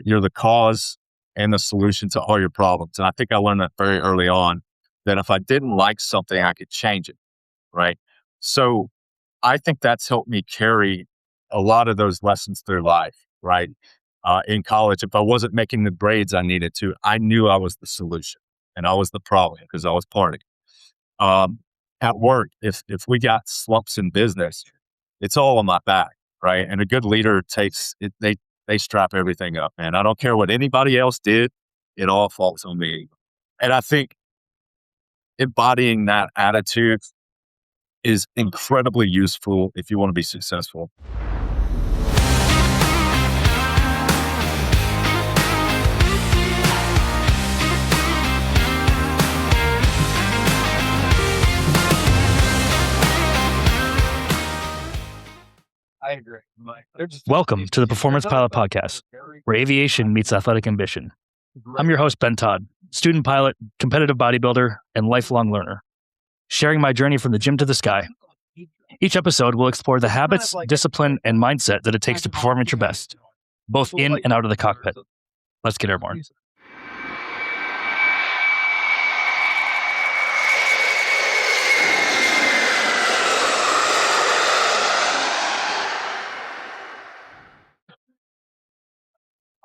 you're the cause and the solution to all your problems. And I think I learned that very early on, that if I didn't like something, I could change it. Right. So I think that's helped me carry a lot of those lessons through life. Right. In college, if I wasn't making the grades I needed to, I knew I was the solution and I was the problem because I was partying. At work, if we got slumps in business, it's all on my back, right? And a good leader takes it, they strap everything up, man. I don't care what anybody else did, it all falls on me. And I think embodying that attitude is incredibly useful if you want to be successful. I agree. Welcome to the Performance Pilot Podcast, where aviation meets athletic ambition. I'm your host, Ben Todd, student pilot, competitive bodybuilder, and lifelong learner, sharing my journey from the gym to the sky. Each episode will explore the habits, discipline, and mindset that it takes to perform at your best, both in and out of the cockpit. Let's get airborne.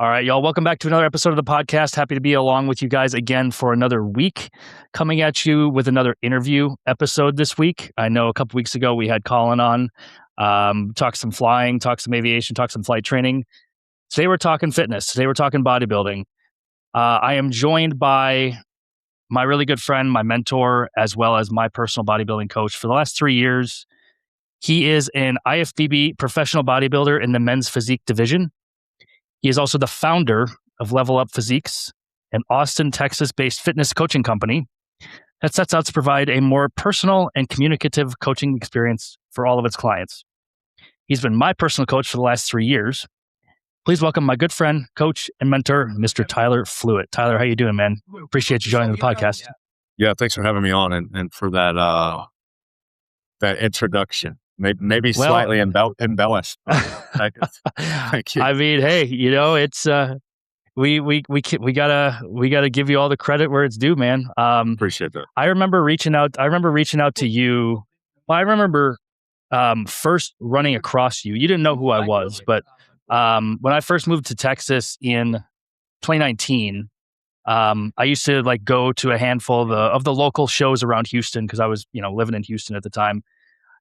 All right, y'all, welcome back to another episode of the podcast. Happy to be along with you guys again for another week. Coming at you with another interview episode this week. I know a couple weeks ago we had Colin on, talk some flying, talk some aviation, talk some flight training. Today we're talking fitness. Today we're talking bodybuilding. I am joined by my really good friend, my mentor, as well as my personal bodybuilding coach for the last 3 years. He is an IFBB Professional Bodybuilder in the men's physique division. He is also the founder of Level Up Physiques, an Austin, Texas-based fitness coaching company that sets out to provide a more personal and communicative coaching experience for all of its clients. He's been my personal coach for the last 3 years. Please welcome my good friend, coach, and mentor, Mr. Tyler Fluitt. Tyler, how you doing, man? Appreciate you joining the podcast. Yeah, thanks for having me on and for that introduction. Maybe slightly embellished. Thank you. I mean, hey, you know, it's we gotta give you all the credit where it's due, man. Appreciate that. I remember reaching out to you. Well, I remember first running across you. You didn't know who I was, but when I first moved to Texas in 2019, I used to like go to a handful of the local shows around Houston because I was, living in Houston at the time.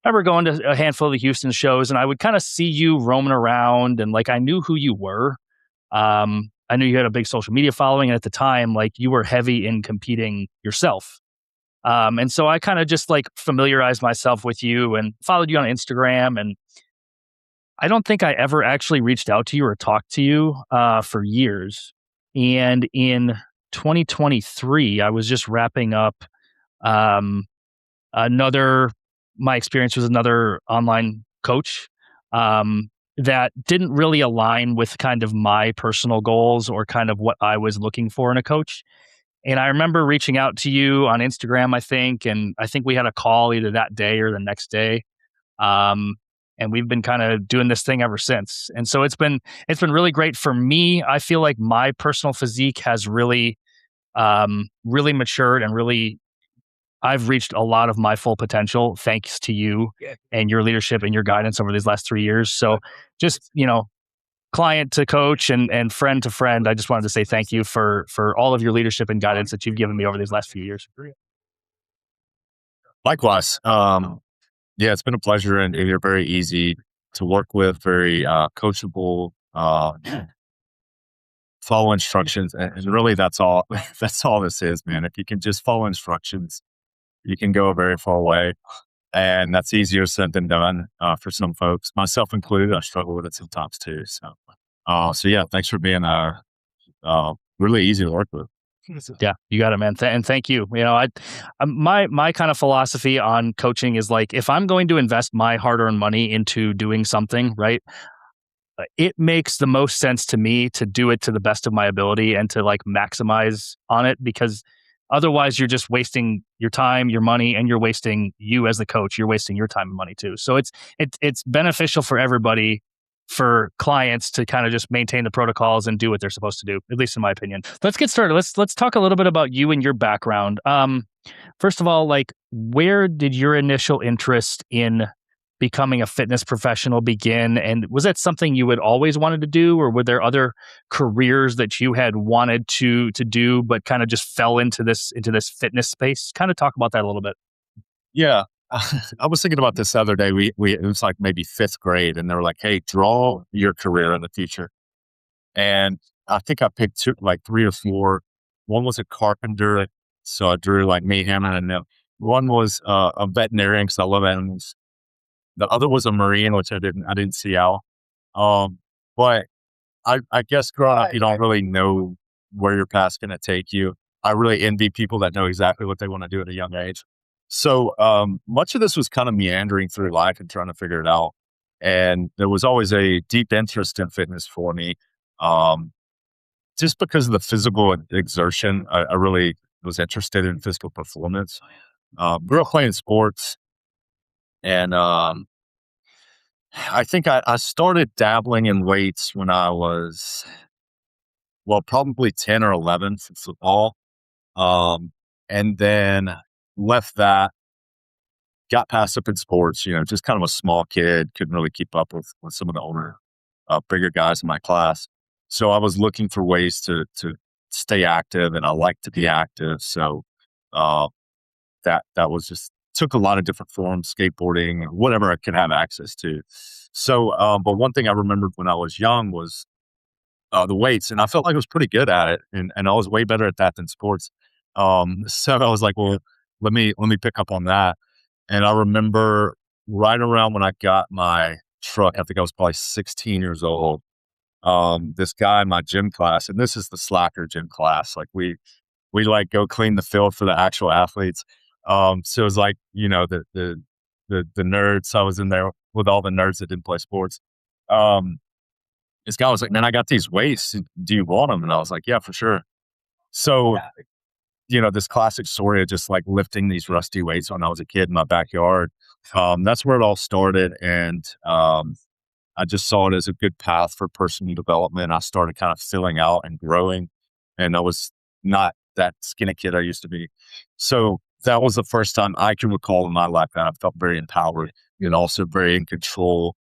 I remember going to a handful of the Houston shows, and I would kind of see you roaming around, and like I knew who you were. I knew you had a big social media following, and at the time, like you were heavy in competing yourself. And so I kind of just like familiarized myself with you and followed you on Instagram. And I don't think I ever actually reached out to you or talked to you for years. And in 2023, I was just wrapping up my experience with another online coach that didn't really align with kind of my personal goals or kind of what I was looking for in a coach. And I remember reaching out to you on Instagram, I think we had a call either that day or the next day. And we've been kind of doing this thing ever since. And so it's been really great for me. I feel like my personal physique has really matured and really I've reached a lot of my full potential thanks to you and your leadership and your guidance over these last 3 years. So just, client to coach and friend to friend, I just wanted to say thank you for all of your leadership and guidance that you've given me over these last few years. Likewise. It's been a pleasure, and you're very easy to work with, very coachable, follow instructions. And really that's all this is, man. If you can just follow instructions, you can go a very far way, and that's easier said than done for some folks, myself included. I struggle with it sometimes too. So yeah, thanks for being really easy to work with. Yeah, you got it, man. And thank you. My kind of philosophy on coaching is like, if I'm going to invest my hard-earned money into doing something, right, it makes the most sense to me to do it to the best of my ability and to like maximize on it, because otherwise you're just wasting your time, your money, and you're wasting you as the coach. You're wasting your time and money too. So it's beneficial for everybody for clients to kind of just maintain the protocols and do what they're supposed to do, at least in my opinion. Let's get started. Let's talk a little bit about you and your background. First of all, like, where did your initial interest in becoming a fitness professional begin? And was that something you had always wanted to do, or were there other careers that you had wanted to do, but kind of just fell into this fitness space? Kind of talk about that a little bit. Yeah. I was thinking about this the other day. It was like maybe fifth grade, and they were like, "Hey, draw your career in the future." And I think I picked like three or four. One was a carpenter, so I drew like me, him, and a nail. One was a veterinarian because I love animals. The other was a marine, which I didn't see out. But I guess growing up, you don't really know where your path's going to take you. I really envy people that know exactly what they want to do at a young age. So much of this was kind of meandering through life and trying to figure it out. And there was always a deep interest in fitness for me. Just because of the physical exertion, I really was interested in physical performance. Grew up playing sports, and I think I started dabbling in weights when I was, well, probably 10 or 11 for football. And then left that, got passed up in sports, just kind of a small kid, couldn't really keep up with some of the older, bigger guys in my class. So I was looking for ways to stay active, and I like to be active. So that was just took a lot of different forms, skateboarding, whatever I could have access to. So, but one thing I remembered when I was young was the weights, and I felt like I was pretty good at it, and I was way better at that than sports. So I was like, well, let me pick up on that. And I remember right around when I got my truck, I think I was probably 16 years old. This guy in my gym class, and this is the slacker gym class, like we like go clean the field for the actual athletes. So it was like, the nerds. I was in there with all the nerds that didn't play sports. This guy was like, "Man, I got these weights. Do you want them?" And I was like, "Yeah, for sure." So, this classic story of just like lifting these rusty weights when I was a kid in my backyard. That's where it all started. And I just saw it as a good path for personal development. I started kind of filling out and growing, and I was not that skinny kid I used to be. So that was the first time I can recall in my life that I felt very empowered and also very in control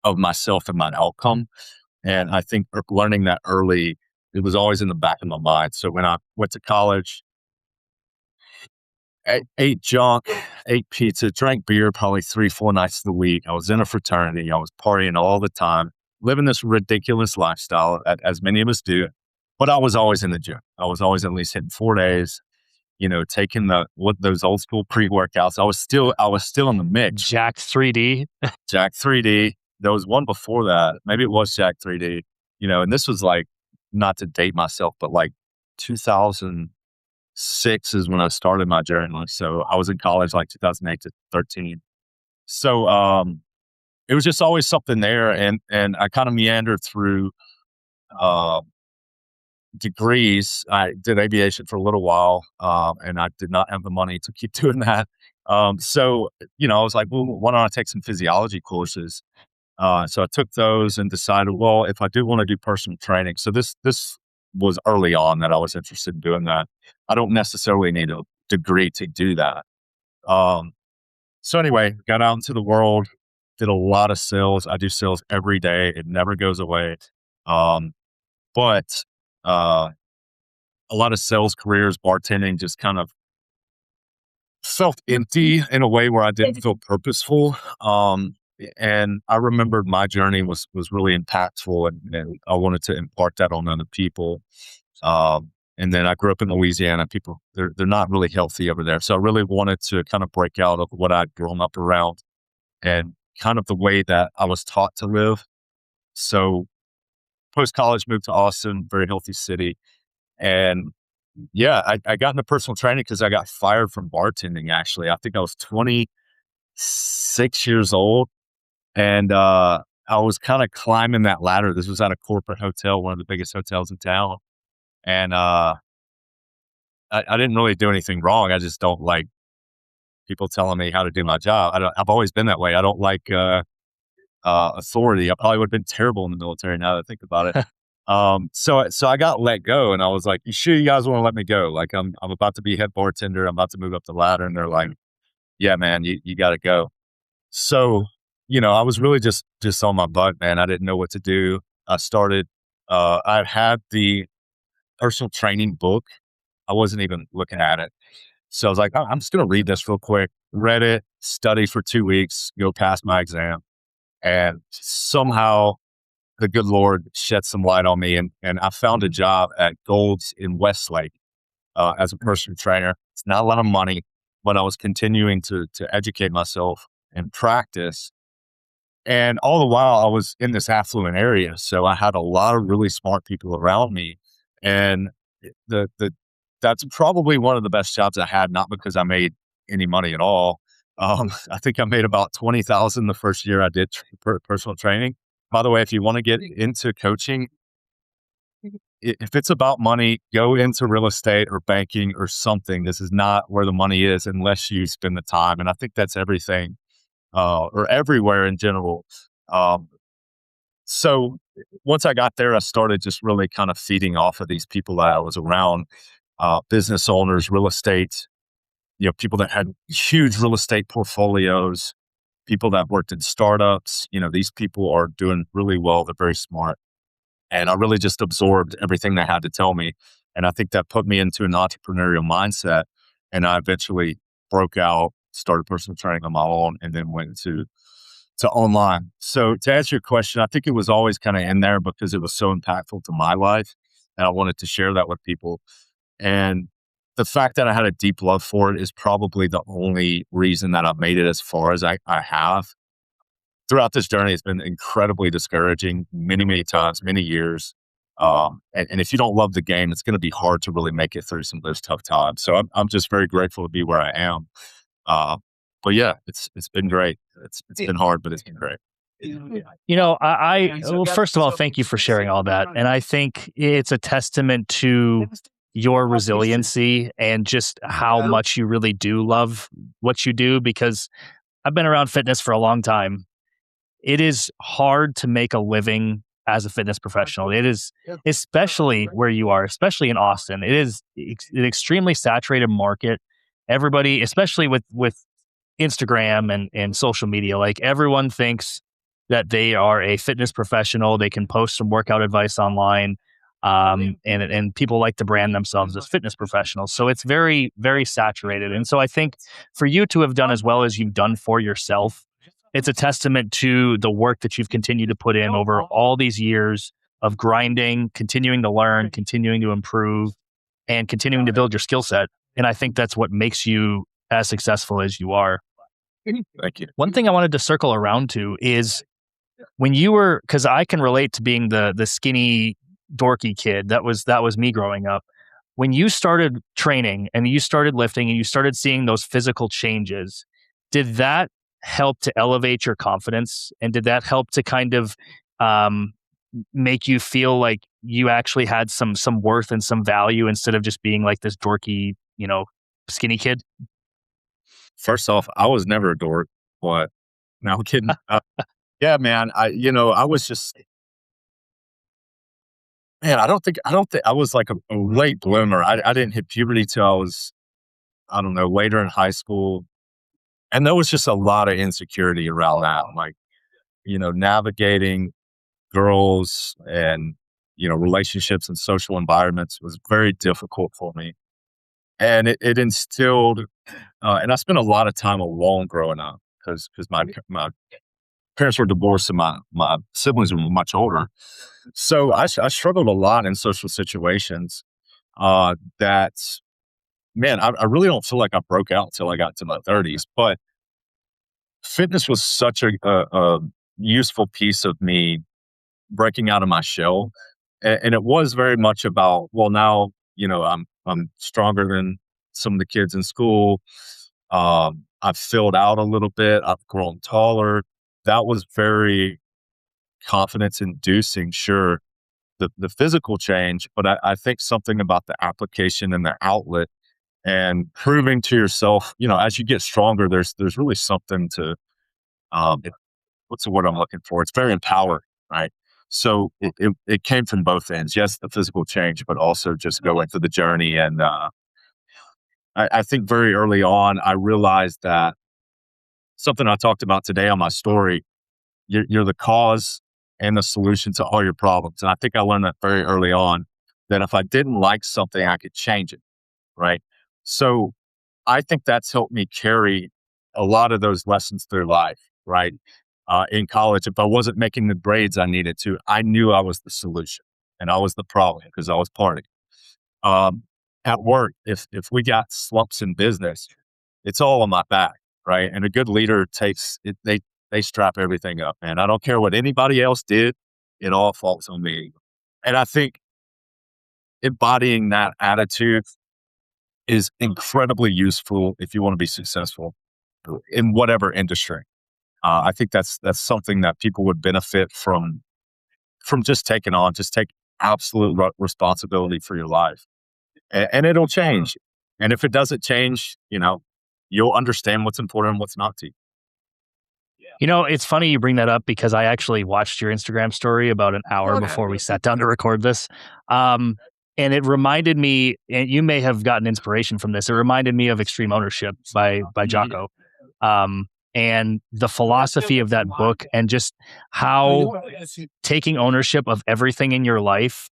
of myself and my outcome. And I think learning that early, it was always in the back of my mind. So when I went to college, ate junk, ate pizza, drank beer probably 3-4 nights of the week. I was in a fraternity. I was partying all the time, living this ridiculous lifestyle, as many of us do. But I was always in the gym. I was always at least hitting 4 days, taking those old school pre-workouts. I was still in the mix. Jack 3D. Jack 3D. There was one before that. Maybe it was Jack 3D, and this was like, not to date myself, but like 2006 is when I started my journey. So I was in college like 2008 to 13. So it was just always something there. And I kind of meandered through degrees. I did aviation for a little while, and I did not have the money to keep doing that. So, I was like, well, why don't I take some physiology courses? So I took those and decided, well, if I do want to do personal training, so this was early on that I was interested in doing that. I don't necessarily need a degree to do that. So anyway, got out into the world, did a lot of sales. I do sales every day. It never goes away. But a lot of sales careers, bartending, just kind of felt empty in a way where I didn't feel purposeful. And I remembered my journey was really impactful, and I wanted to impart that on other people. And then I grew up in Louisiana. People, they're not really healthy over there. So I really wanted to kind of break out of what I'd grown up around and kind of the way that I was taught to live. So post-college, moved to Austin, very healthy city. And yeah, I got into personal training because I got fired from bartending, actually. I think I was 26 years old. And I was kind of climbing that ladder. This was at a corporate hotel, one of the biggest hotels in town. And I didn't really do anything wrong. I just don't like people telling me how to do my job. I've always been that way. I don't like authority. I probably would have been terrible in the military now that I think about it. So I got let go, and I was like, "You sure you guys want to let me go? Like, I'm about to be head bartender. I'm about to move up the ladder." And they're like, "Yeah, man, you got to go." So, I was really just on my butt, man. I didn't know what to do. I started. I had the personal training book. I wasn't even looking at it. So I was like, "Oh, I'm just going to read this real quick." Read it, study for 2 weeks, go pass my exam, and somehow the good Lord shed some light on me, and I found a job at Gold's in Westlake as a personal trainer. It's not a lot of money, but I was continuing to educate myself and practice. And all the while, I was in this affluent area, so I had a lot of really smart people around me, and the that's probably one of the best jobs I had. Not because I made any money at all. I think I made about 20,000 the first year I did personal training. By the way, if you want to get into coaching, if it's about money, go into real estate or banking or something. This is not where the money is unless you spend the time. And I think that's everything, or everywhere in general. Um, so once I got there, I started just really kind of feeding off of these people that I was around, business owners, real estate, people that had huge real estate portfolios, people that worked in startups. These people are doing really well. They're very smart. And I really just absorbed everything they had to tell me. And I think that put me into an entrepreneurial mindset. And I eventually broke out, started personal training on my own, and then went to online. So to answer your question, I think it was always kind of in there because it was so impactful to my life. And I wanted to share that with people. And the fact that I had a deep love for it is probably the only reason that I've made it as far as I have. Throughout this journey, it's been incredibly discouraging many, many times, many years. And if you don't love the game, it's going to be hard to really make it through some of those tough times. So I'm just very grateful to be where I am. But yeah, it's been great. It's been hard, but it's been great. Well, first of all, thank you for sharing all that. And I think it's a testament to your resiliency and just how much you really do love what you do, because I've been around fitness for a long time. It is hard to make a living as a fitness professional. It is, especially where you are, especially in Austin. It is an extremely saturated market. Everybody, especially with Instagram and social media, like everyone thinks that they are a fitness professional. They can post some workout advice online. And people like to brand themselves as fitness professionals. So it's very, very saturated. And so I think for you to have done as well as you've done for yourself, it's a testament to the work that you've continued to put in over all these years of grinding, continuing to learn, continuing to improve, and continuing to build your skill set. And I think that's what makes you as successful as you are. Thank you. One thing I wanted to circle around to is when you were, because I can relate to being the skinny, dorky kid. That was me growing up. When you started training and you started lifting and you started seeing those physical changes, did that help to elevate your confidence? And did that help to kind of make you feel like you actually had some worth and some value instead of just being like this dorky, skinny kid? First off, I was never a dork, but no, I'm kidding. Yeah, man. I was just, man, I don't think I was like a late bloomer. I didn't hit puberty till I was, I don't know, later in high school. And there was just a lot of insecurity around that. Like, navigating girls and, relationships and social environments was very difficult for me. And it instilled, and I spent a lot of time alone growing up because my parents were divorced and my siblings were much older. So I struggled a lot in social situations that, man, I really don't feel like I broke out until I got to my 30s. But fitness was such a useful piece of me breaking out of my shell. And it was very much about, well, now, I'm stronger than some of the kids in school. I've filled out a little bit. I've grown taller. That was very confidence inducing, sure, the physical change, but I think something about the application and the outlet and proving to yourself, as you get stronger, there's really something to what's the word I'm looking for? It's very empowering, right? So it came from both ends. Yes, the physical change, but also just going through the journey. And I think very early on, I realized that something I talked about today on my story, you're the cause and the solution to all your problems. And I think I learned that very early on, that if I didn't like something, I could change it, right? So I think that's helped me carry a lot of those lessons through life, right? In college, if I wasn't making the grades I needed to, I knew I was the solution and I was the problem because I was partying. At work, if we got slumps in business, it's all on my back, right? And a good leader takes it, they strap everything up, man. I don't care what anybody else did, it all falls on me. And I think embodying that attitude is incredibly useful if you want to be successful in whatever industry. I think that's something that people would benefit from just taking on. Just take absolute responsibility for your life, and it'll change. And if it doesn't change, you'll understand what's important and what's not to you. It's funny you bring that up because I actually watched your Instagram story about an hour before we sat down to record this. And it reminded me, and you may have gotten inspiration from this, it reminded me of Extreme Ownership by Jocko. And the philosophy of that book, and just how taking ownership of everything in your life,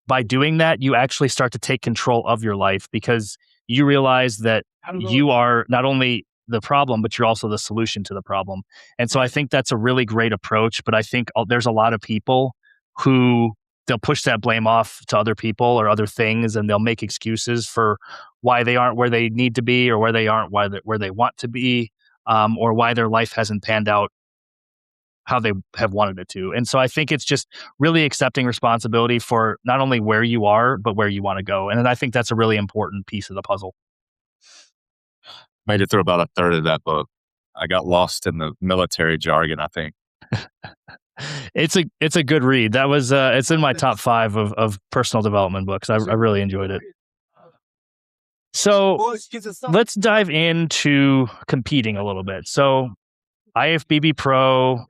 by doing that, you actually start to take control of your life, because you realize that you are not only the problem, but you're also the solution to the problem. And so I think that's a really great approach. But I think there's a lot of people who they'll push that blame off to other people or other things, and they'll make excuses for why they aren't where they need to be, or where they aren't where they want to be, or why their life hasn't panned out how they have wanted it to. And so I think it's just really accepting responsibility for not only where you are, but where you want to go. And I think that's a really important piece of the puzzle. Made it through about a third of that book. I got lost in the military jargon, I think. It's a good read. That was it's in my top 5 of personal development books. I really enjoyed it. So let's dive into competing a little bit. So IFBB Pro,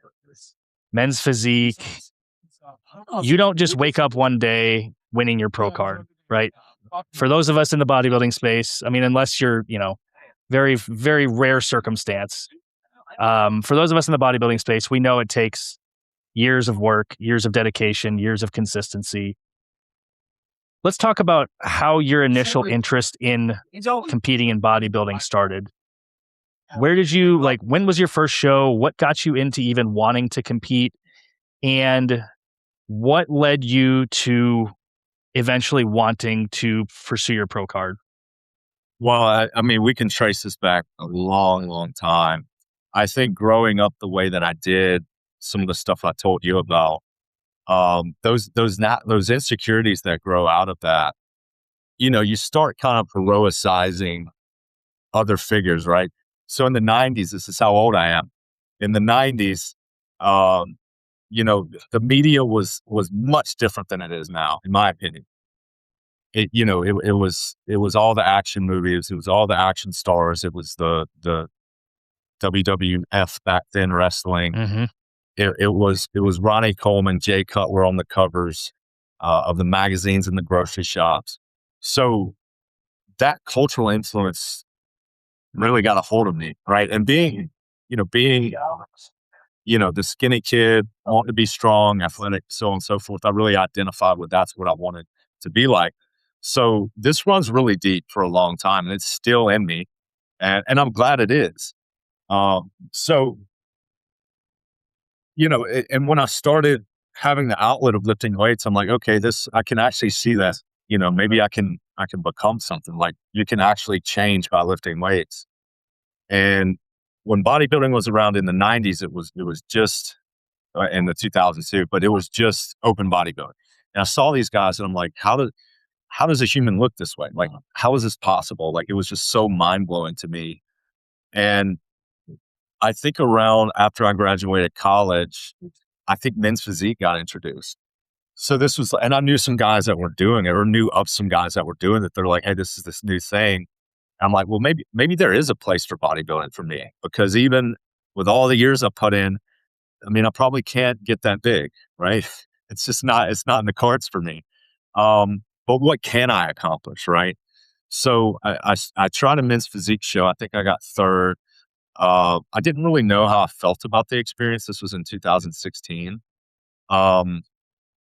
men's physique. You don't just wake up one day winning your pro card, right? For those of us in the bodybuilding space, I mean, unless you're, very, very rare circumstance. For those of us in the bodybuilding space, we know it takes years of work, years of dedication, years of consistency. Let's talk about how your initial interest in competing in bodybuilding started. Where did you, when was your first show? What got you into even wanting to compete? And what led you to eventually wanting to pursue your pro card? Well, I mean, we can trace this back a long, long time. I think growing up the way that I did, some of the stuff I told you about, those insecurities that grow out of that, you start kind of heroicizing other figures, right? So in the 90s, this is how old I am. In the 90s, the media was much different than it is now, in my opinion. It was all the action movies. It was all the action stars. It was the WWF back then wrestling. Mm-hmm. It was Ronnie Coleman, Jay Cutler on the covers of the magazines in the grocery shops. So that cultural influence really got a hold of me, right? And being the skinny kid, wanting to be strong, athletic, so on and so forth, I really identified with that's what I wanted to be like. So this runs really deep for a long time, and it's still in me, and I'm glad it is. And when I started having the outlet of lifting weights, I'm like, okay, I can actually see that. Maybe I can become something. Like, you can actually change by lifting weights. And when bodybuilding was around in the 90s, it was just in the 2000s too, but it was just open bodybuilding. And I saw these guys, and I'm like, how does a human look this way? Like, how is this possible? Like, it was just so mind blowing to me. And I think around after I graduated college, I think men's physique got introduced. So this was, and I knew some guys that were doing it, or knew of some guys that were doing it. They're like, hey, this is this new thing. I'm like, well, maybe there is a place for bodybuilding for me, because even with all the years I put in, I mean, I probably can't get that big, right? It's not in the cards for me. But what can I accomplish, right? So I tried a men's physique show. I think I got third. I didn't really know how I felt about the experience. This was in 2016. Um,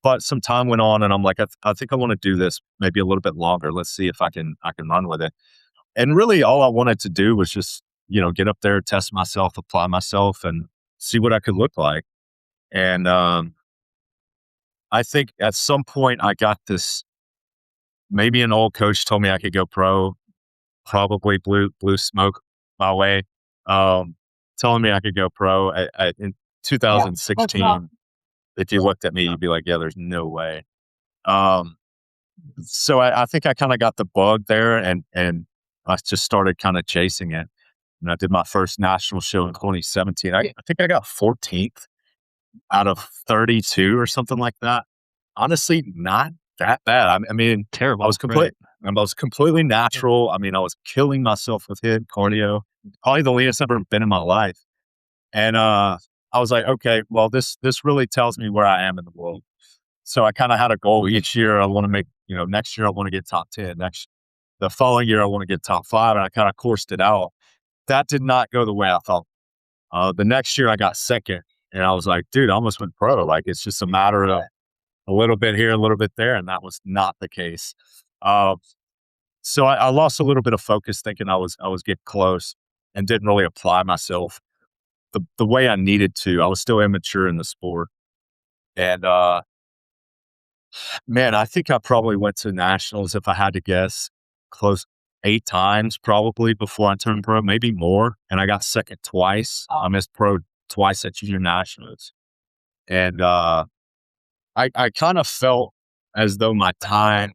but some time went on and I'm like, I think I want to do this maybe a little bit longer. Let's see if I can run with it. And really all I wanted to do was just, get up there, test myself, apply myself and see what I could look like. And, I think at some point I got this, maybe an old coach told me I could go pro, probably blew smoke my way, um, telling me I could go pro in 2016. If you looked at me, you'd be like, yeah, there's no way. Um, so I think I kind of got the bug there and I just started kind of chasing it. And I did my first national show in 2017. I think I got 14th out of 32 or something like that. Honestly, not that bad. I mean, Terrible. I was completely natural. I mean, I was killing myself with HIIT cardio, probably the leanest I've ever been in my life. And I was like, okay, well, this really tells me where I am in the world. So I kind of had a goal each year. I want to make, next year I want to get top 10. The following year I want to get top 5, and I kind of coursed it out. That did not go the way I thought. The next year I got second, and I was like, dude, I almost went pro. Like it's just a matter of a little bit here, a little bit there, and that was not the case. So I lost a little bit of focus, thinking I was getting close, and didn't really apply myself the way I needed to. I was still immature in the sport, and man, I think I probably went to nationals, if I had to guess, close 8 times probably before I turned pro, maybe more. And I got second twice. I missed pro twice at junior nationals, and I kind of felt as though my time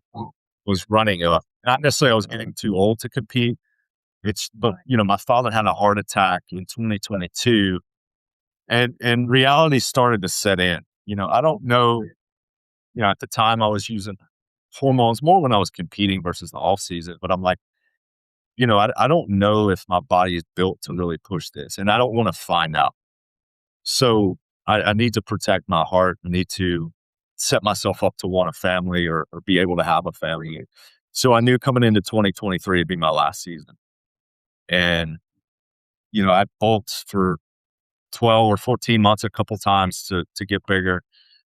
was running up. Not necessarily I was getting too old to compete. But my father had a heart attack in 2022, and reality started to set in. I don't know. At the time I was using hormones more when I was competing versus the off season, but I'm like, I don't know if my body is built to really push this, and I don't want to find out. So I need to protect my heart. I need to set myself up to want a family or be able to have a family. So I knew coming into 2023 it'd be my last season. And, I bulked for 12 or 14 months a couple times to get bigger.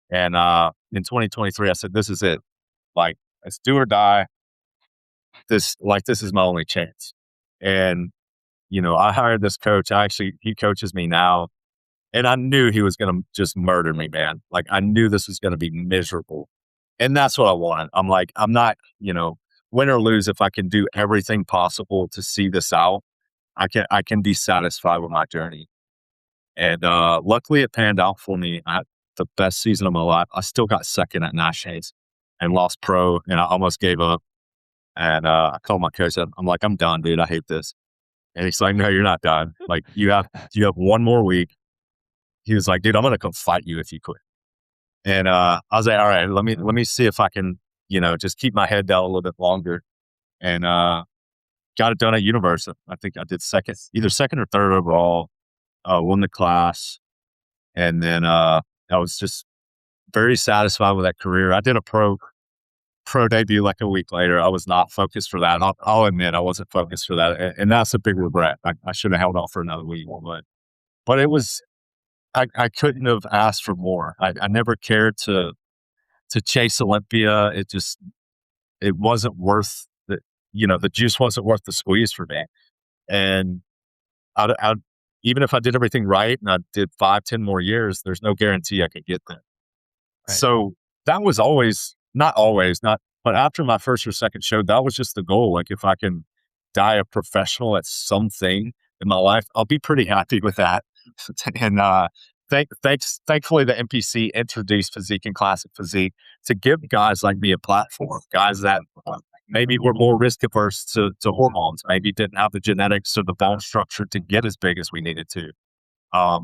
And in 2023, I said, this is it. Like, it's do or die. This is my only chance. And, I hired this coach. He coaches me now. And I knew he was going to just murder me, man. Like, I knew this was going to be miserable. And that's what I wanted. I'm like, I'm not, win or lose, if I can do everything possible to see this out, I can be satisfied with my journey. And luckily it panned out for me. I had the best season of my life. I still got second at nationals and lost pro, and I almost gave up. And I called my coach. I'm like, I'm done, dude. I hate this. And he's like, no, you're not done. Like, you have one more week. He was like, dude, I'm going to come fight you if you quit. And I was like, all right, let me see if I can, just keep my head down a little bit longer. And got it done at University. I think I did either second or third overall, won the class. And then I was just very satisfied with that career. I did a pro debut like a week later. I was not focused for that. I'll admit I wasn't focused for that. And that's a big regret. I should have held off for another week, but it was, I couldn't have asked for more. I never cared to chase Olympia. It wasn't worth the juice wasn't worth the squeeze for me. And I even if I did everything right and I did 5-10 more years, there's no guarantee I could get there. Right. So that was but after my first or second show, that was just the goal. Like, if I can die a professional at something in my life, I'll be pretty happy with that. And thankfully the NPC introduced Physique and Classic Physique to give guys like me a platform, guys that maybe were more risk averse to hormones, maybe didn't have the genetics or the bone structure to get as big as we needed to.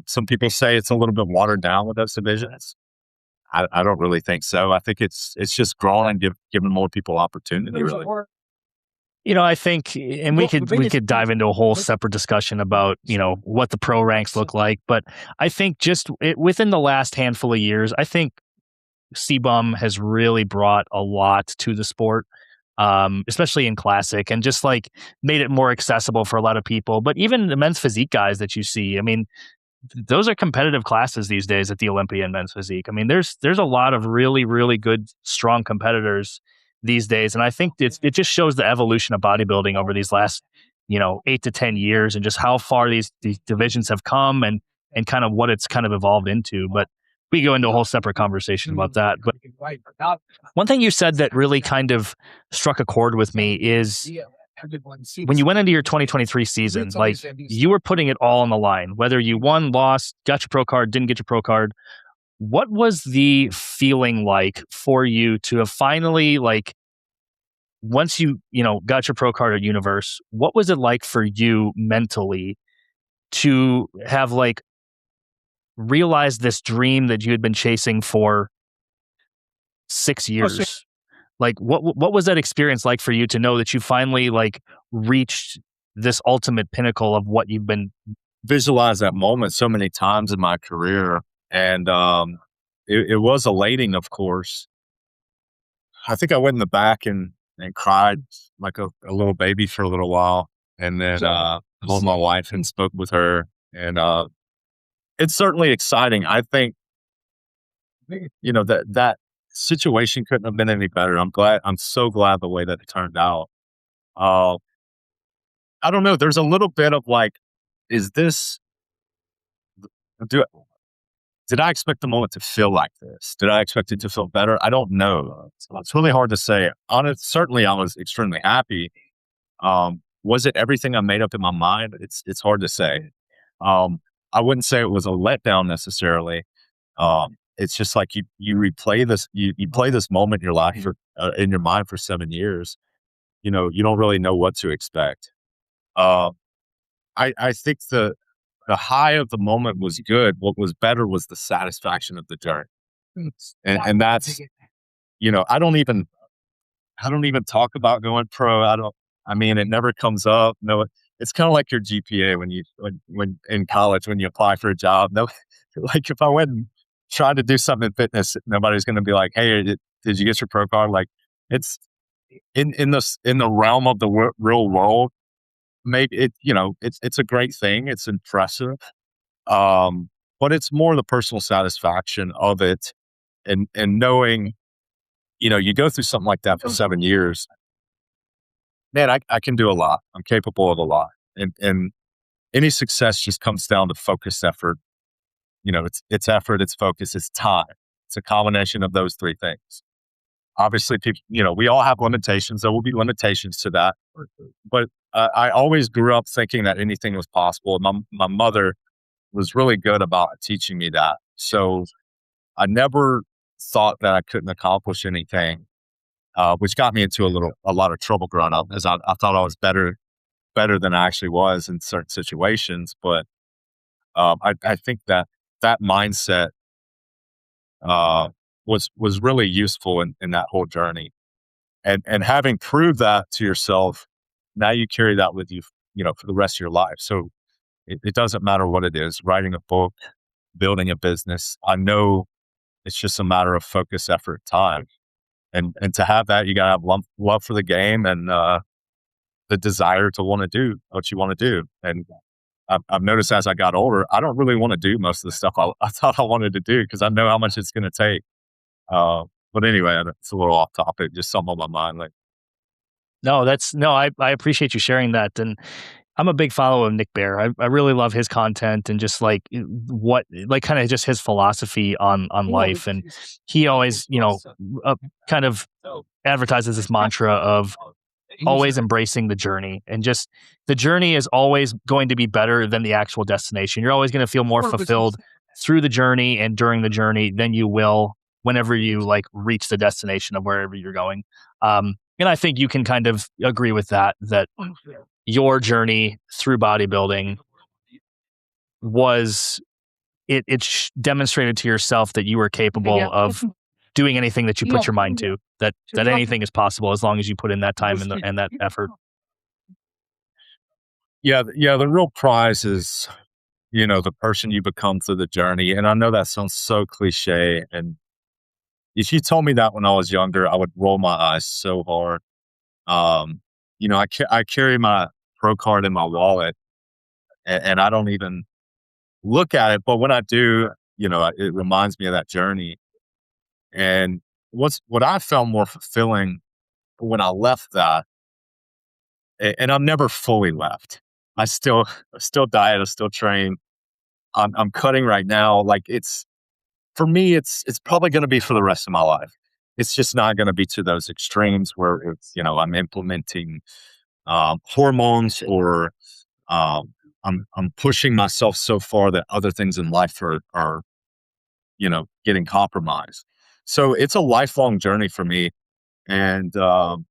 Some people say it's a little bit watered down with those divisions. I don't really think so. I think it's just growing and giving more people opportunity, really. I think, and we could dive into a whole separate discussion about, what the pro ranks look like. But I think within the last handful of years, I think CBUM has really brought a lot to the sport, especially in classic, and just like made it more accessible for a lot of people. But even the men's physique guys that you see, I mean, those are competitive classes these days at the Olympia and men's physique. I mean, there's a lot of really, really good, strong competitors these days. And I think it just shows the evolution of bodybuilding over these last, 8 to 10 years, and just how far these divisions have come, and kind of what it's kind of evolved into. But we go into a whole separate conversation about that. But one thing you said that really kind of struck a chord with me is when you went into your 2023 season, like, you were putting it all on the line, whether you won, lost, got your pro card, didn't get your pro card. What was the feeling like for you to have finally, like, once you got your pro card at Universe, what was it like for you mentally to have, like, realized this dream that you had been chasing for 6 years? Like, what was that experience like for you to know that you finally, like, reached this ultimate pinnacle of what you've been? Visualize that moment so many times in my career, and it was elating, of course. I think I went in the back and cried like a little baby for a little while, and then called my wife and spoke with her, and it's certainly exciting. I think that situation couldn't have been any better. I'm so glad the way that it turned out. I don't know. There's a little bit of like, did I expect the moment to feel like this? Did I expect it to feel better? I don't know. It's really hard to say. Certainly I was extremely happy. Was it everything I made up in my mind? It's hard to say. I wouldn't say it was a letdown necessarily. It's just like you replay this, you play this moment in your life in your mind for 7 years. You don't really know what to expect. I think the high of the moment was good. What was better was the satisfaction of the journey, and that's I don't even talk about going pro. I mean, it never comes up. No, it's kind of like your GPA when in college when you apply for a job. No, like if I went and tried to do something in fitness, nobody's going to be like, "Hey, did you get your pro card?" Like, it's in the realm of the real world. Maybe it's a great thing. It's impressive. But it's more the personal satisfaction of it, and knowing, you go through something like that for 7 years. Man, I can do a lot. I'm capable of a lot, and any success just comes down to focused effort. It's effort, it's focus, it's time. It's a combination of those three things. Obviously, people, we all have limitations. There will be limitations to that, but I always grew up thinking that anything was possible. My mother was really good about teaching me that. So I never thought that I couldn't accomplish anything, which got me into a lot of trouble growing up, as I thought I was better than I actually was in certain situations. But I think that mindset was really useful in that whole journey, and having proved that to yourself, now you carry that with you, for the rest of your life. So it doesn't matter what it is, writing a book, building a business. I know it's just a matter of focus, effort, time. And to have that, you got to have love for the game, and the desire to want to do what you want to do. And I've noticed as I got older, I don't really want to do most of the stuff I thought I wanted to do, because I know how much it's going to take. But anyway, it's a little off topic, just something on my mind. Like, I appreciate you sharing that. And I'm a big follower of Nick Bear. I really love his content, and just like kind of just his philosophy on life. And he always, kind of advertises this mantra of always embracing the journey, and just the journey is always going to be better than the actual destination. You're always going to feel more fulfilled through the journey and during the journey than you will whenever you like reach the destination of wherever you're going. And I think you can kind of agree with that your journey through bodybuilding demonstrated to yourself that you were capable of doing anything that you put your mind to, that anything is possible as long as you put in that time and that effort. Yeah. The real prize is, the person you become through the journey. And I know that sounds so cliche. And if you told me that when I was younger, I would roll my eyes so hard. Um, I carry my Pro Card in my wallet, and I don't even look at it. But when I do, it reminds me of that journey. And what I found more fulfilling when I left that, and I'm never fully left. I still diet, I still train. I'm cutting right now. Like for me, it's probably going to be for the rest of my life. It's just not going to be to those extremes where I'm implementing hormones, or I'm pushing myself so far that other things in life are getting compromised. So it's a lifelong journey for me, and I'm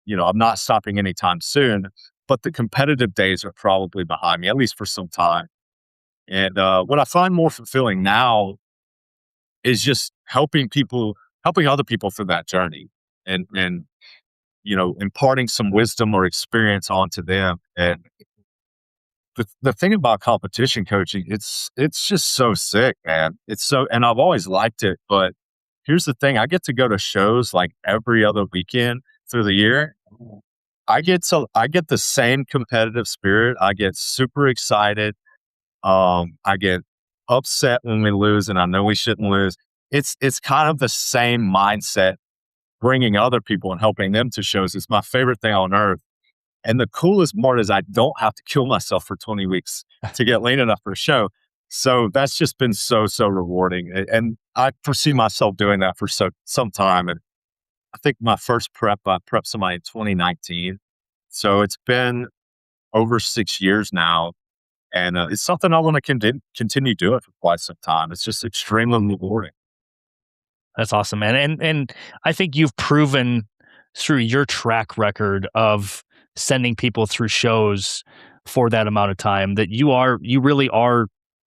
not stopping anytime soon. But the competitive days are probably behind me, at least for some time. And what I find more fulfilling now is just helping other people through that journey, and imparting some wisdom or experience onto them. And the thing about competition coaching, it's just so sick, man. And I've always liked it, but here's the thing: I get to go to shows like every other weekend through the year. I get the same competitive spirit. I get super excited. I get upset when we lose, and I know we shouldn't lose. It's kind of the same mindset, bringing other people and helping them to shows. It's my favorite thing on earth. And the coolest part is I don't have to kill myself for 20 weeks to get lean enough for a show. So that's just been so rewarding. And I foresee myself doing that for some time. And I think my first I prepped somebody in 2019. So it's been over 6 years now. And it's something I want to continue doing for quite some time. It's just extremely rewarding. That's awesome, man. And I think you've proven through your track record of sending people through shows for that amount of time that you really are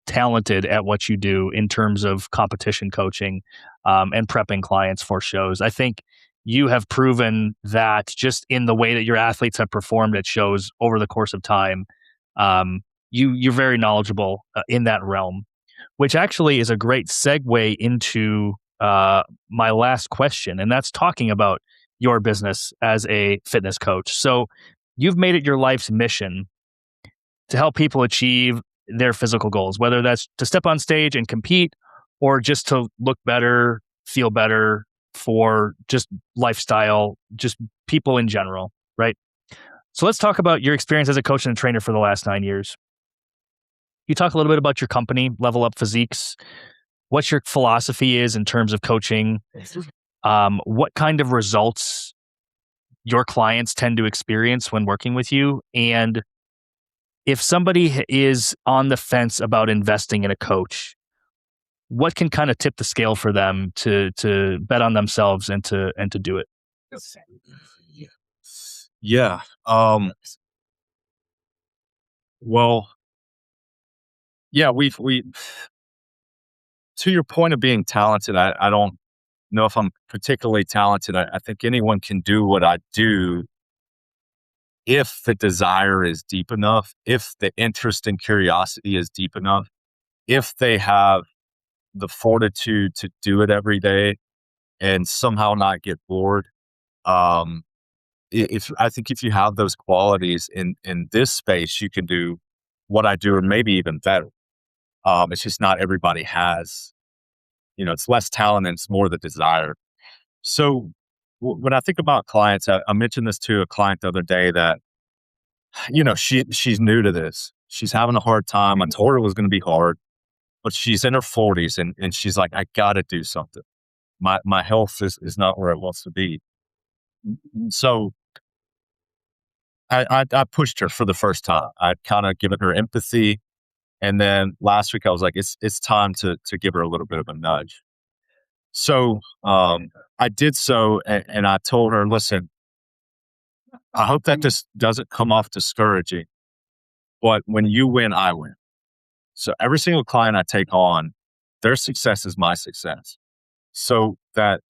talented at what you do in terms of competition coaching, and prepping clients for shows. I think you have proven that just in the way that your athletes have performed at shows over the course of time. You're very knowledgeable in that realm, which actually is a great segue into my last question, and that's talking about your business as a fitness coach. So you've made it your life's mission to help people achieve their physical goals, whether that's to step on stage and compete or just to look better, feel better for just lifestyle, just people in general, right? So let's talk about your experience as a coach and a trainer for the last 9 years. You talk a little bit about your company, Level Up Physiques, what your philosophy is in terms of coaching, what kind of results your clients tend to experience when working with you, and if somebody is on the fence about investing in a coach, what can kind of tip the scale for them to bet on themselves and to do it? Yeah. Well, yeah, we to your point of being talented, I don't know if I'm particularly talented. I think anyone can do what I do if the desire is deep enough, if the interest and curiosity is deep enough, if they have the fortitude to do it every day and somehow not get bored. Um, if I think if you have those qualities in this space, you can do what I do, or maybe even better. It's just not everybody has. It's less talent and it's more the desire. So when I think about clients, I mentioned this to a client the other day that she's new to this. She's having a hard time. I told her it was going to be hard, but she's in her 40s, and she's like, I got to do something. My health is not where it wants to be. So I pushed her for the first time. I'd kind of given her empathy. And then last week I was like, it's time to give her a little bit of a nudge. So I did so, and I told her, listen, I hope that this doesn't come off discouraging, but when you win, I win. So every single client I take on, their success is my success. So that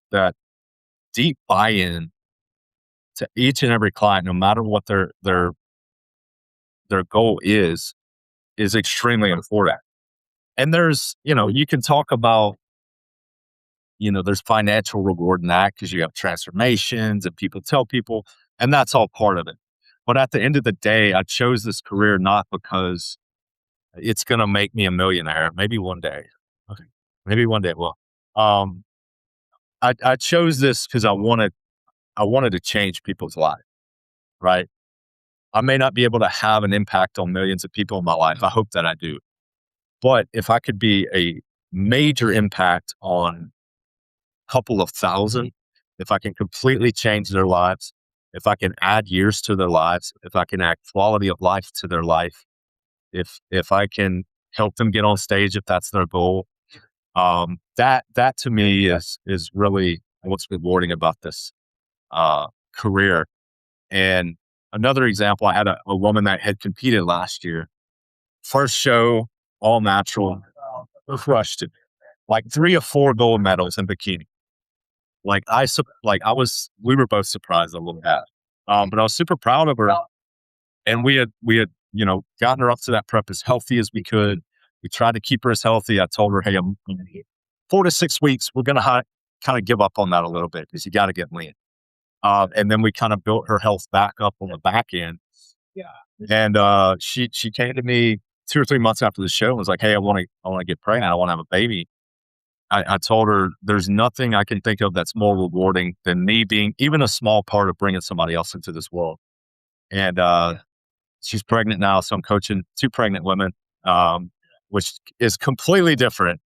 deep buy-in to each and every client, no matter what their their goal is extremely important. And there's, you can talk about, there's financial reward in that because you have transformations and people tell people, and that's all part of it. But at the end of the day, I chose this career not because it's going to make me a millionaire. Maybe one day. Okay. Maybe one day it will. Um, I chose this because I wanted to change people's lives, right? I may not be able to have an impact on millions of people in my life. I hope that I do. But if I could be a major impact on a couple of thousand, if I can completely change their lives, if I can add years to their lives, if I can add quality of life to their life, if I can help them get on stage, if that's their goal, that to me is really what's rewarding about this career. And another example, I had a woman that had competed last year. First show, all natural, crushed it. Like 3 or 4 gold medals in bikini. We were both surprised a little bit. But I was super proud of her. And we had, gotten her up to that prep as healthy as we could. We tried to keep her as healthy. I told her, hey, I'm 4 to 6 weeks, we're going to kind of give up on that a little bit because you got to get lean. And then we kind of built her health back up on the back end. Yeah. And she came to me 2 or 3 months after the show and was like, hey, I want to get pregnant. I want to have a baby. I told her there's nothing I can think of that's more rewarding than me being even a small part of bringing somebody else into this world. And she's pregnant now. So I'm coaching 2 pregnant women, which is completely different.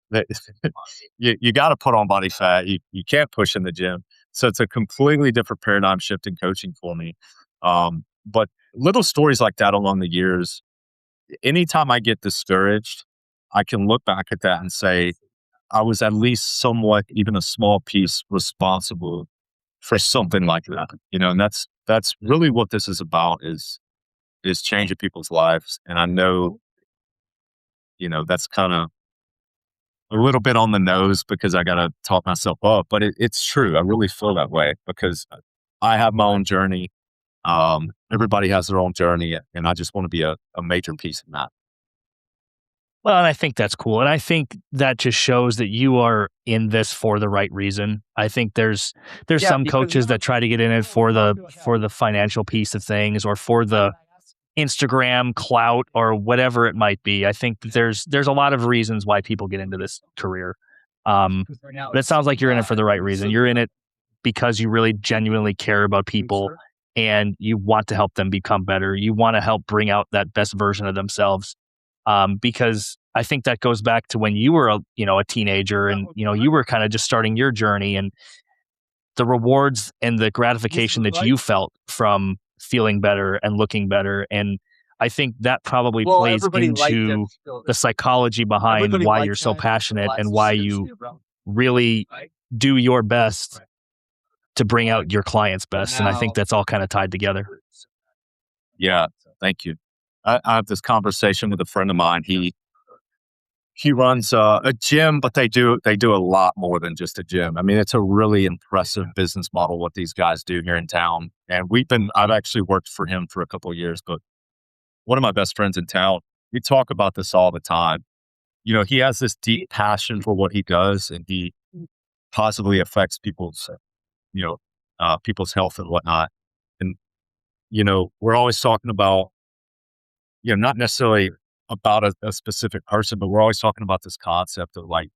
You got to put on body fat. You can't push in the gym. So it's a completely different paradigm shift in coaching for me. But little stories like that along the years, anytime I get discouraged, I can look back at that and say, I was at least somewhat, even a small piece responsible for something like that, and that's really what this is about is changing people's lives. And I know, that's kind of a little bit on the nose because I got to talk myself up, but it's true. I really feel that way because I have my own journey. Everybody has their own journey, and I just want to be a major piece in that. Well, and I think that's cool. And I think that just shows that you are in this for the right reason. I think there's some coaches that try to get in it for the financial piece of things or for the Instagram clout or whatever it might be. I think there's a lot of reasons why people get into this career. But it sounds like you're in it for the right reason. You're in it because you really genuinely care about people and you want to help them become better. You want to help bring out that best version of themselves. Because I think that goes back to when you were a teenager and, you were kind of just starting your journey and the rewards and the gratification that you felt from feeling better and looking better. And I think that probably plays into the psychology behind why you're so passionate and why you really do your best to bring out your client's best. And I think that's all kind of tied together. Yeah. Thank you. I have this conversation with a friend of mine. He runs a gym, but they do a lot more than just a gym. I mean, it's a really impressive business model what these guys do here in town. And I've actually worked for him for a couple of years, but one of my best friends in town, we talk about this all the time. He has this deep passion for what he does, and he positively affects people's health and whatnot. And we're always talking about, not necessarily about a specific person, but we're always talking about this concept of like,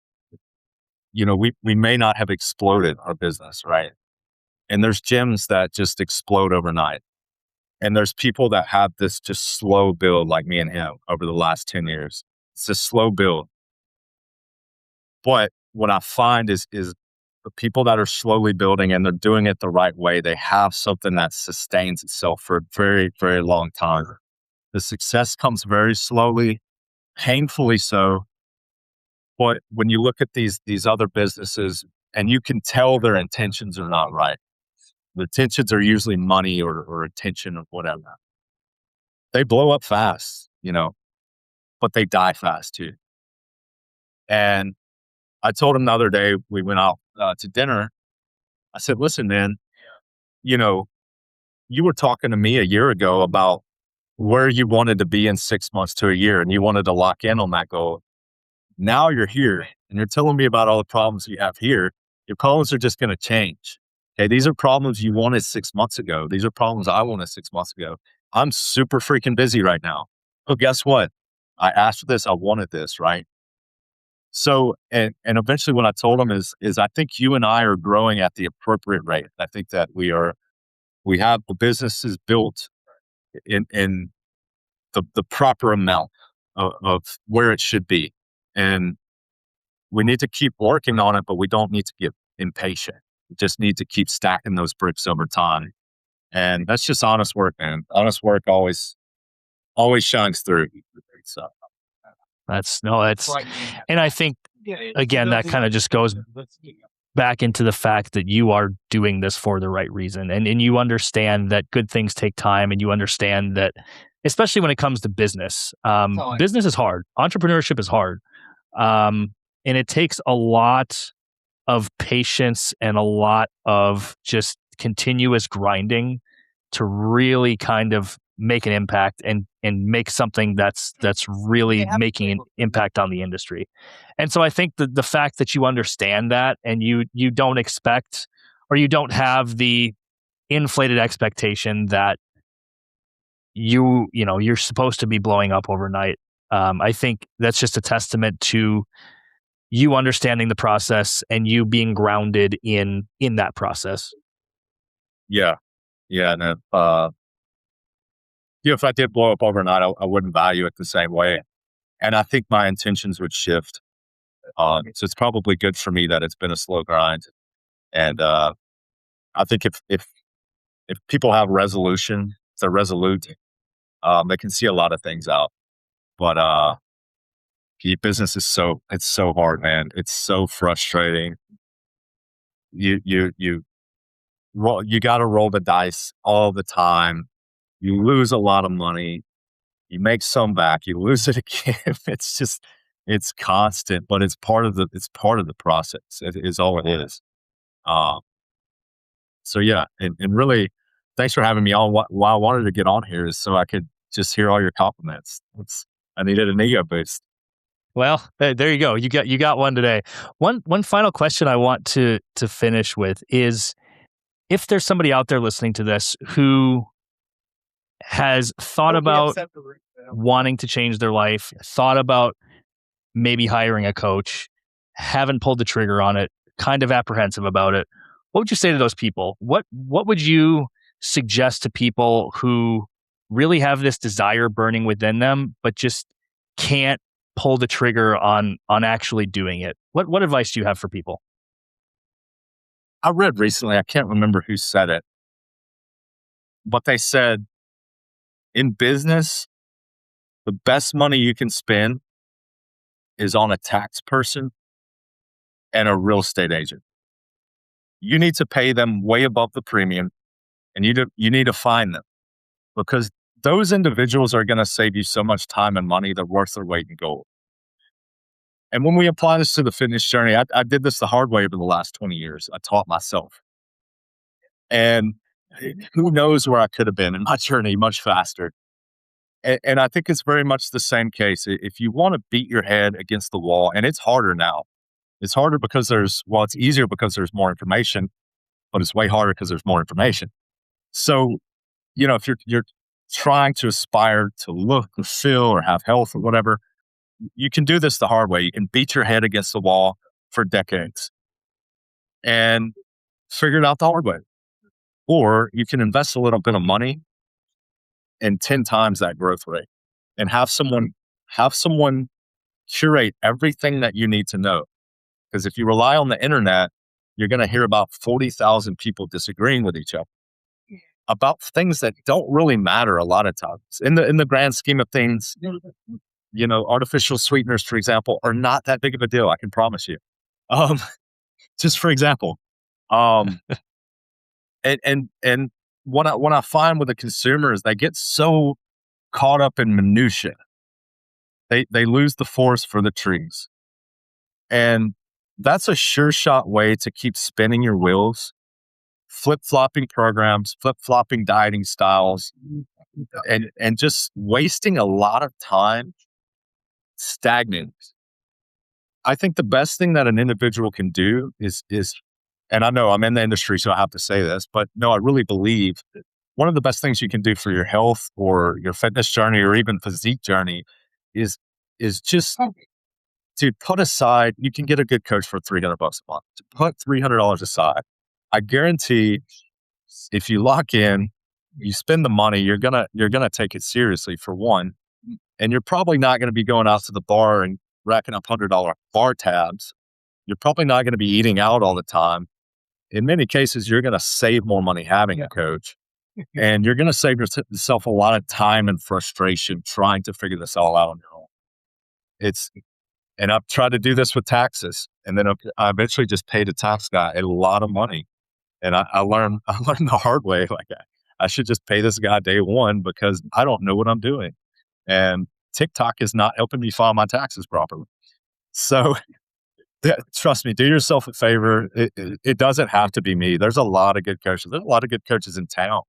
we may not have exploded our business, right? And there's gyms that just explode overnight. And there's people that have this just slow build like me and him over the last 10 years. It's a slow build. But what I find is the people that are slowly building and they're doing it the right way, they have something that sustains itself for a very, very long time. The success comes very slowly, painfully so. But when you look at these other businesses and you can tell their intentions are not right, the intentions are usually money or attention or whatever. They blow up fast, but they die fast too. And I told him the other day, we went out to dinner. I said, listen, man, you were talking to me a year ago about where you wanted to be in 6 months to a year and you wanted to lock in on that goal. Now you're here and you're telling me about all the problems you have here. Your problems are just going to change. Okay. These are problems you wanted 6 months ago. These are problems I wanted 6 months ago. I'm super freaking busy right now. But guess what? I asked for this. I wanted this, right? So, and eventually what I told him is I think you and I are growing at the appropriate rate. I think that we have the businesses built in the proper amount of where it should be. And we need to keep working on it, but we don't need to get impatient. We just need to keep stacking those bricks over time. And that's just honest work, man. Honest work always shines through. So that's, and I think, again, that kind of just goes back into the fact that you are doing this for the right reason. And you understand that good things take time, and you understand that, especially when it comes to business, business is hard. Entrepreneurship is hard. And it takes a lot of patience and a lot of just continuous grinding to really kind of make an impact and make something that's really making an impact on the industry. And so I think the fact that you understand that, and you don't expect, or you don't have the inflated expectation that you're supposed to be blowing up overnight. I think that's just a testament to you understanding the process and you being grounded in that process. yeah. No, if I did blow up overnight, I wouldn't value it the same way. And I think my intentions would shift. So it's probably good for me that it's been a slow grind. And I think if people have resolution, if they're resolute, they can see a lot of things out. But business is it's so hard, man. It's so frustrating. You got to roll the dice all the time. You lose a lot of money. You make some back. You lose it again. It's constant, but it's part of the process. It is all it is. So yeah, and really, thanks for having me on. Why I wanted to get on here is so I could just hear all your compliments. I needed an ego boost. Well, there you go. You got one today. One final question I want to finish with is, if there's somebody out there listening to this who has thought about wanting to change their life, thought about maybe hiring a coach, haven't pulled the trigger on it, kind of apprehensive about it, what would you say to those people? What would you suggest to people who really have this desire burning within them, but just can't pull the trigger on actually doing it? What advice do you have for people? I read recently, I can't remember who said it, but they said, in business, the best money you can spend is on a tax person and a real estate agent. You need to pay them way above the premium, and you need to find them, because those individuals are going to save you so much time and money. They're worth their weight in gold. And when we apply this to the fitness journey, I did this the hard way over the last 20 years. I taught myself. And who knows where I could have been in my journey much faster. And I think it's very much the same case. If you want to beat your head against the wall, and it's harder now. It's harder because it's easier because there's more information, but it's way harder because there's more information. So, if you're trying to aspire to look or feel or have health or whatever, you can do this the hard way. You can beat your head against the wall for decades and figure it out the hard way. Or you can invest a little bit of money and 10 times that growth rate, and have someone curate everything that you need to know. Because if you rely on the internet, you're going to hear about 40,000 people disagreeing with each other about things that don't really matter a lot of times. In the grand scheme of things, artificial sweeteners, for example, are not that big of a deal. I can promise you. Just for example, and what I find with the consumer is they get so caught up in minutia, they lose the forest for the trees, and that's a sure shot way to keep spinning your wheels flip-flopping programs, flip-flopping dieting styles, and just wasting a lot of time stagnant. I think the best thing that an individual can do is, and I know I'm in the industry, so I have to say this, but no, I really believe that one of the best things you can do for your health or your fitness journey or even physique journey is just to put aside. You can get a good coach for $300 a month. To put $300 aside, I guarantee if you lock in, you spend the money, you're gonna take it seriously for one, and you're probably not gonna be going out to the bar and racking up $100 bar tabs. You're probably not gonna be eating out all the time. In many cases, you're gonna save more money having a coach, and you're gonna save yourself a lot of time and frustration trying to figure this all out on your own. And I've tried to do this with taxes, and then I eventually just paid a tax guy a lot of money. And I learned the hard way, like I should just pay this guy day one because I don't know what I'm doing. And TikTok is not helping me file my taxes properly. So trust me, do yourself a favor. It doesn't have to be me. There's a lot of good coaches. There's a lot of good coaches in town.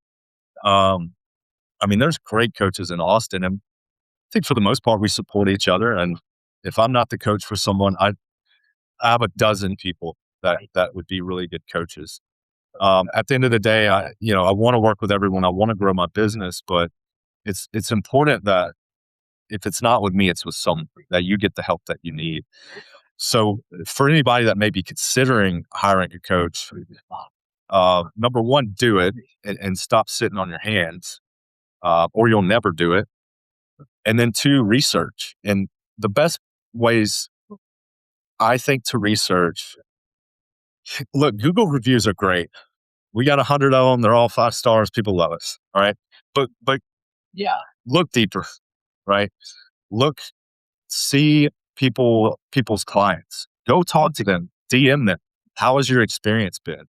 I mean, there's great coaches in Austin, and I think for the most part, we support each other. And if I'm not the coach for someone, I have a dozen people that would be really good coaches. At the end of the day, I want to work with everyone. I want to grow my business, but it's important that if it's not with me, it's with someone, that you get the help that you need. So for anybody that may be considering hiring a coach, number one, do it and stop sitting on your hands, or you'll never do it. And then two, research. And the best ways, I think, to research, look, Google reviews are great. We got 100 of them. They're all 5 stars. People love us. All right. But yeah, look deeper, right? See people's clients. Go talk to them, DM them. How has your experience been?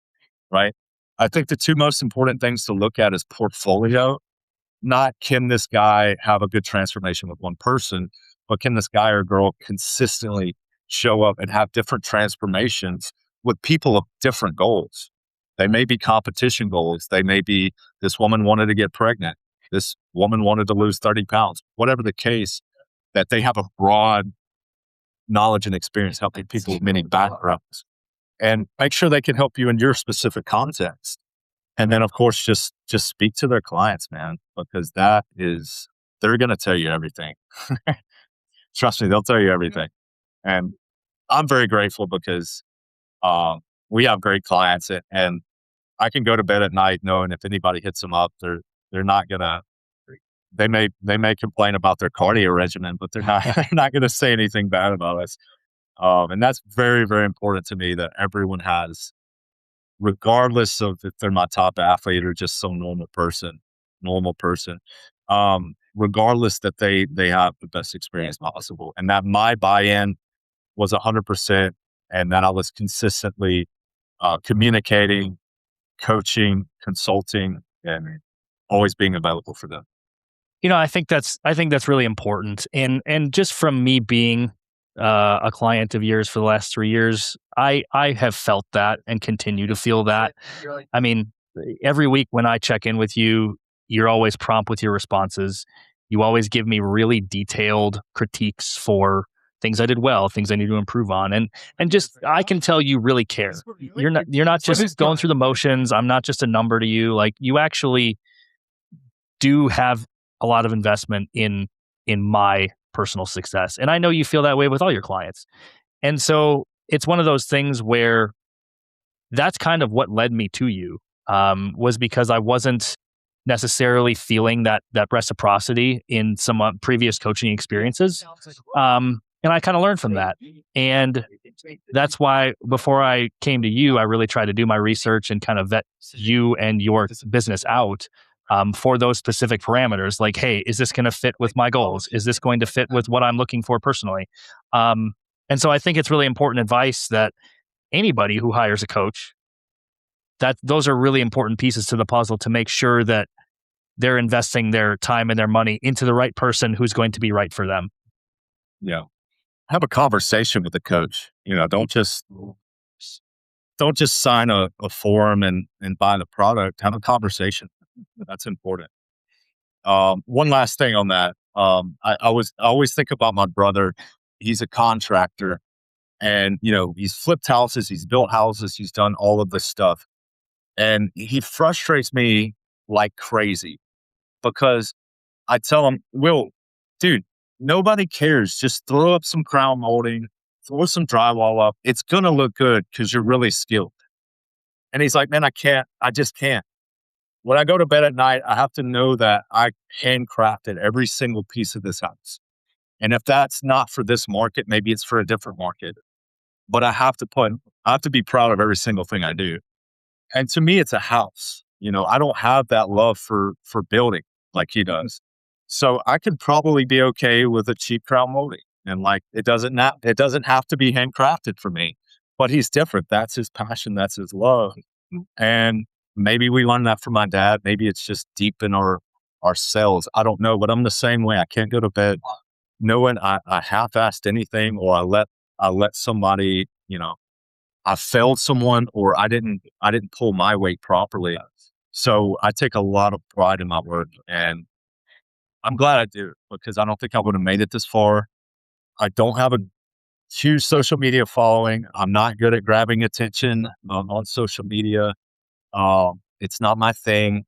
Right. I think the two most important things to look at is portfolio. Not can this guy have a good transformation with one person, but can this guy or girl consistently show up and have different transformations with people of different goals? They may be competition goals. They may be, this woman wanted to get pregnant. This woman wanted to lose 30 pounds. Whatever the case, that they have a broad knowledge and experience helping people with many backgrounds. And make sure they can help you in your specific context. And then, of course, just speak to their clients, man, because they're going to tell you everything. Trust me, they'll tell you everything. And I'm very grateful because we have great clients, and I can go to bed at night knowing if anybody hits them up, they're not gonna. They may complain about their cardio regimen, but they're not going to say anything bad about us. And that's very, very important to me, that everyone has, regardless of if they're my top athlete or just some normal person, regardless, that they have the best experience possible, and that my buy-in was 100%, and that I was consistently communicating, coaching, consulting, and always being available for them. I think that's really important. And just from me being a client of yours for the last 3 years, I have felt that and continue to feel that. I mean, every week when I check in with you, you're always prompt with your responses. You always give me really detailed critiques for things I did well, things I need to improve on. And just, I can tell you really care. You're not just going through the motions. I'm not just a number to you. Like, you actually do have a lot of investment in my personal success. And I know you feel that way with all your clients. And so it's one of those things where that's kind of what led me to you, was because I wasn't necessarily feeling that reciprocity in some previous coaching experiences. And I kind of learned from that. And that's why before I came to you, I really tried to do my research and kind of vet you and your business out for those specific parameters. Like, hey, is this going to fit with my goals? Is this going to fit with what I'm looking for personally? And so I think it's really important advice that anybody who hires a coach, that those are really important pieces to the puzzle to make sure that they're investing their time and their money into the right person who's going to be right for them. Yeah. Have a conversation with the coach. Don't don't just sign a form and buy the product. Have a conversation. That's important. One last thing on that. I always think about my brother. He's a contractor, and he's flipped houses, he's built houses, he's done all of this stuff, and he frustrates me like crazy because I tell him, "Will, dude, nobody cares. Just throw up some crown molding, throw some drywall up. It's gonna look good because you're really skilled." And he's like, "Man, I just can't. When I go to bed at night, I have to know that I handcrafted every single piece of this house. And if that's not for this market, maybe it's for a different market. But I have to be proud of every single thing I do." And to me, it's a house. I don't have that love for building like he does. So I could probably be okay with a cheap crown molding. And like, it doesn't have to be handcrafted for me, but he's different. That's his passion. That's his love. And maybe we learned that from my dad. Maybe it's just deep in our cells. I don't know, but I'm the same way. I can't go to bed knowing I half-assed anything, or I let somebody, I failed someone, or I didn't pull my weight properly. So I take a lot of pride in my work, and I'm glad I do, because I don't think I would have made it this far. I don't have a huge social media following. I'm not good at grabbing attention on social media. It's not my thing.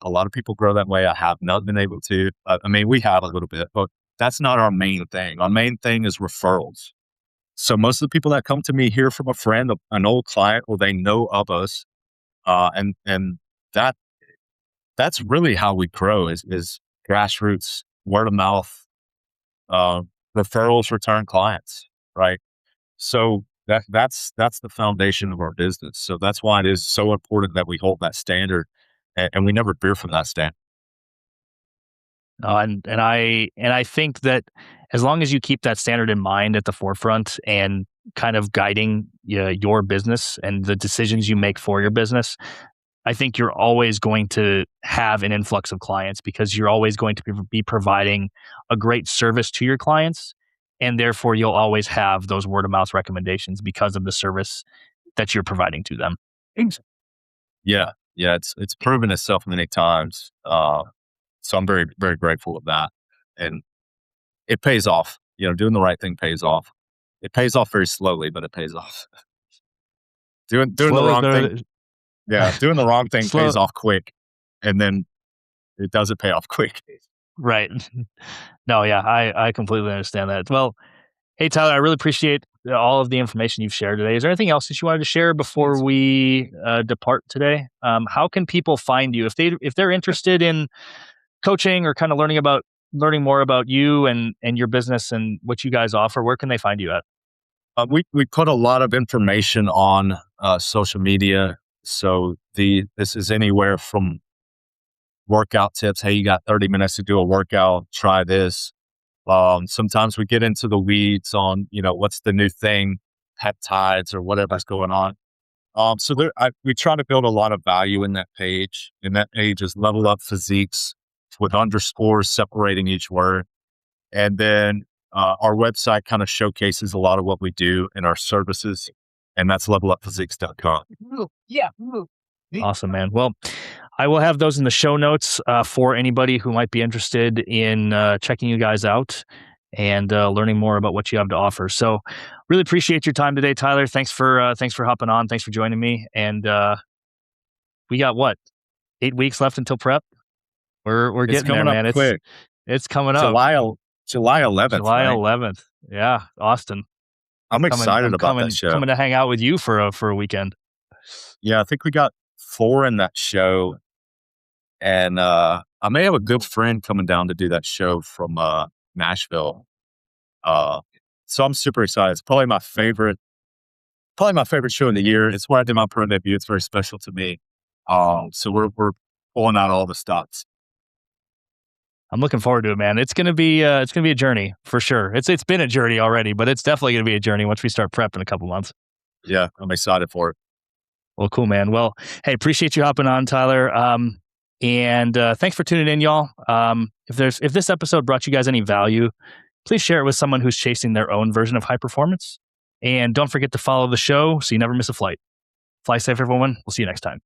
A lot of people grow that way. I have not been able to. We have a little bit, but that's not our main thing. Our main thing is referrals. So most of the people that come to me hear from a friend, an old client, or they know of us. And that's really how we grow is grassroots, word of mouth, referrals, return clients, right? So that's the foundation of our business. So that's why it is so important that we hold that standard, and we never veer from that standard. And I think that as long as you keep that standard in mind at the forefront and kind of guiding your business and the decisions you make for your business, I think you're always going to have an influx of clients, because you're always going to be providing a great service to your clients. And therefore, you'll always have those word of mouth recommendations because of the service that you're providing to them. Yeah. It's proven itself many times. So I'm very, very grateful of that. And it pays off. Doing the right thing pays off. It pays off very slowly, but it pays off. Doing the wrong thing. Yeah, doing the wrong thing pays off quick, and then it doesn't pay off quick. Right. No, yeah, I completely understand that. Well, hey, Tyler, I really appreciate all of the information you've shared today. Is there anything else that you wanted to share before we depart today? How can people find you if they're interested in coaching or kind of learning more about you and your business and what you guys offer? Where can they find you at? We put a lot of information on social media. So this is anywhere from workout tips. Hey, you got 30 minutes to do a workout, try this. Sometimes we get into the weeds on, what's the new thing, peptides or whatever's going on. So we try to build a lot of value in that page. And that page is Level Up Physiques with underscores separating each word. And then our website kind of showcases a lot of what we do and our services. And that's levelupphysiques.com. Yeah. Awesome, man. Well, I will have those in the show notes for anybody who might be interested in checking you guys out and learning more about what you have to offer. So really appreciate your time today, Tyler. Thanks for hopping on. Thanks for joining me. And we got 8 weeks left until prep. We're getting there, man. It's coming up. July 11th. July 11th. Yeah, Austin. I'm excited about that show. Coming to hang out with you for a weekend. Yeah, I think we got 4 in that show. And I may have a good friend coming down to do that show from Nashville. So I'm super excited. It's probably my favorite show of the year. It's where I did my pro debut. It's very special to me. So we're pulling out all the stops. I'm looking forward to it, man. It's gonna be a journey for sure. It's been a journey already, but it's definitely gonna be a journey once we start prep in a couple months. Yeah, I'm excited for it. Well, cool, man. Well, hey, appreciate you hopping on, Tyler. And thanks for tuning in, y'all. If this episode brought you guys any value, please share it with someone who's chasing their own version of high performance. And don't forget to follow the show so you never miss a flight. Fly safe, everyone. We'll see you next time.